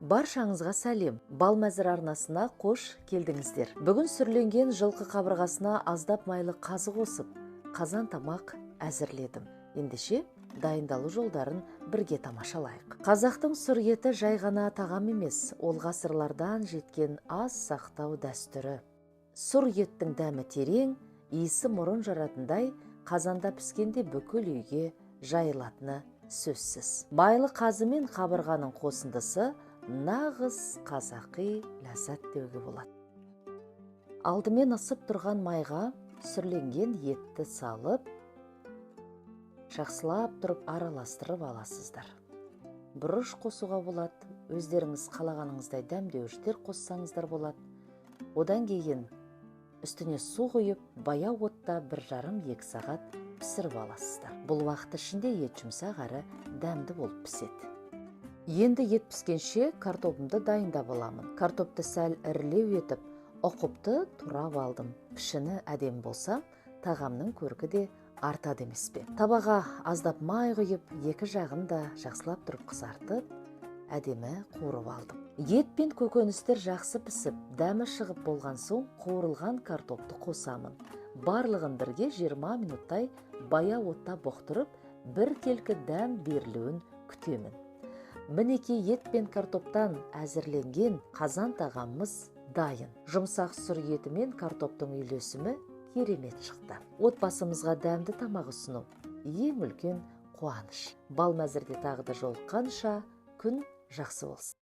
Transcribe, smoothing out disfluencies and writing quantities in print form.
Баршаңызға сәлем. Балмәзір арнасына қош келдіңіздер. Бүгін сүрленген жылқы қабырғасына аздап майлы қазы қосып, қазан тамақ әзірледім. Ендеше дайындалу жолдарын бірге тамашалайық. Қазақтың сұр еті жай ғана тағам емес, ол ғасырлардан жеткен аз сақтау дәстүрі. Сұр еттің дәмі терең, иісі мұрын жаратындай, қазанда піскенде бүкіл үйге жайылатыны сөзсіз. Майлы қазы мен қабырғаның қосындысы нағыз қазақи ләззат деуге болады. Алдымен ысып тұрған майға сүрленген етті салып, жақсылап тұрып араластырып аласыздар. Бұрыш қосуға болады, өздеріңіз қалағаныңыздай дәмдеуіштер қоссаңыздар болады. Одан кейін үстіне су құйып, баяу отта 1,5-2 сағат пісіріп аласыздар. Бұл уақыт ішінде ет жұмсақ әрі дәмді болып піседі. Енді ет піскенше картопымды дайындап аламын. Картопты сәл ірілеу етіп, ұқыпты турап алдым. Пішіні әдем болса, тағамның көркі де артады емес пе. Табаға аздап май құйып, екі жағын да жақсылап тұрып қызартып, әдемі қуырып алдым. Ет пен көкөністер жақсы пісіп, дәмі шығып болған соң қуырылған картопты қосамын. Барлығын бірге 20 минуттай баяу отта бұқтырып, бір келкі дәм берілуін күтемін. Мінекей ет пен картоптан әзірленген қазан тағамымыз дайын. Жұмсақ сұр еті мен картоптың үйлесімі керемет шықты. Отбасымызға дәмді тамақ ұсыну ең үлкен қуаныш. Балмәзірде тағы да жолыққанша күн жақсы болсын.